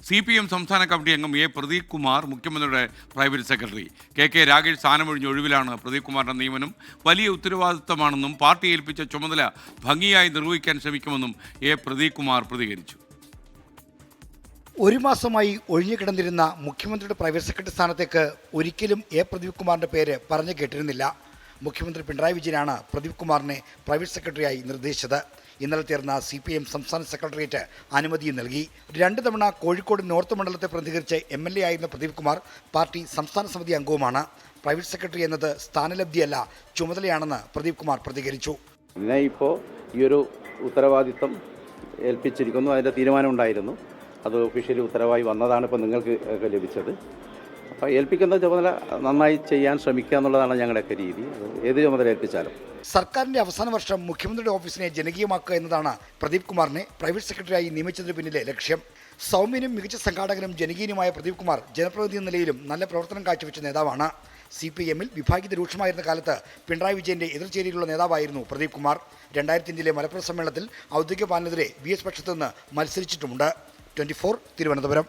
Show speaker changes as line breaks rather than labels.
CPM സംസ്ഥാന committee അംഗം A Pradeep Kumar മുഖ്യമന്ത്രിയുടെ പ്രൈവറ്റ് സെക്രട്ടറി. കെ രാഗേഷ് സ്ഥാനമൊഴിഞ്ഞ ഒഴിവിലാണ് പ്രദീപ് കുമാറിന്റെ നിയമനം. വലിയ ഉത്തരവാദിത്തമാണെന്നും പാർട്ടി ഏൽപ്പിച്ച ചുമതല ഭംഗിയായി നിർവഹിക്കാൻ ശ്രമിക്കുമെന്നും എ പ്രദീപ് കുമാർ പ്രതികരിച്ചു.
ഒരു മാസമായി ഒഴിഞ്ഞുകിടന്നിരുന്ന മുഖ്യമന്ത്രിയുടെ പ്രൈവറ്റ് സെക്രട്ടറി സ്ഥാനത്തേക്ക് ഒരിക്കലും എ പ്രദീപ് കുമാറിന്റെ പേര് പറഞ്ഞു കേട്ടിരുന്നില്ല. മുഖ്യമന്ത്രി പിണറായി വിജയനാണ് പ്രദീപ് കുമാറിനെ പ്രൈവറ്റ് സെക്രട്ടറിയായി നിർദ്ദേശിച്ചത്. ഇന്നലെ ചേർന്ന CPM സംസ്ഥാന സെക്രട്ടേറിയറ്റ് അനുമതി നൽകി. 2 തവണ കോഴിക്കോട് നോർത്ത് മണ്ഡലത്തെ പ്രതികരിച്ച് MLA ആയിരുന്ന പ്രദീപ് കുമാർ പാർട്ടി സംസ്ഥാന സമിതി അംഗവുമാണ്. പ്രൈവറ്റ് സെക്രട്ടറി എന്നത് സ്ഥാനലബ്ധിയല്ല, ചുമതലയാണെന്ന് പ്രദീപ് കുമാർ പ്രതികരിച്ചു.
പിന്നെ ഇപ്പോൾ ഈ ഒരു ഉത്തരവാദിത്തം ഏൽപ്പിച്ചിരിക്കുന്നു. അതിൻ്റെ തീരുമാനം ഉണ്ടായിരുന്നു. അത് ഒഫീഷ്യലി ഉത്തരവായി വന്നതാണ് ഇപ്പോൾ നിങ്ങൾക്ക് ലഭിച്ചത്. അപ്പോൾ ഏൽപ്പിക്കുന്ന ചുമതല നന്നായി ചെയ്യാൻ ശ്രമിക്കുക എന്നുള്ളതാണ് ഞങ്ങളുടെയൊക്കെ രീതി. ഏത് ചുമതല ഏൽപ്പിച്ചാലും
സർക്കാരിന്റെ അവസാന വർഷം മുഖ്യമന്ത്രിയുടെ ഓഫീസിനെ ജനകീയമാക്കുക എന്നതാണ് പ്രദീപ് കുമാറിനെ പ്രൈവറ്റ് സെക്രട്ടറിയായി നിയമിച്ചതിന് പിന്നിലെ ലക്ഷ്യം. സൗമ്യനും മികച്ച സംഘാടകനും ജനകീയനുമായ പ്രദീപ് കുമാർ ജനപ്രതിനിധി എന്ന നിലയിലും നല്ല പ്രവർത്തനം കാഴ്ചവെച്ച നേതാവാണ്. CPM-ൽ വിഭാഗീയത രൂക്ഷമായിരുന്ന കാലത്ത് പിണറായി വിജയന്റെ എതിർചേരിയിലുള്ള നേതാവായിരുന്നു പ്രദീപ് കുമാർ. 2005 മലപ്പുറം സമ്മേളനത്തിൽ ഔദ്യോഗിക പാനലിനെതിരെ VS പക്ഷത്തു നിന്ന് മത്സരിച്ചിട്ടുമുണ്ട്. 24 തിരുവനന്തപുരം.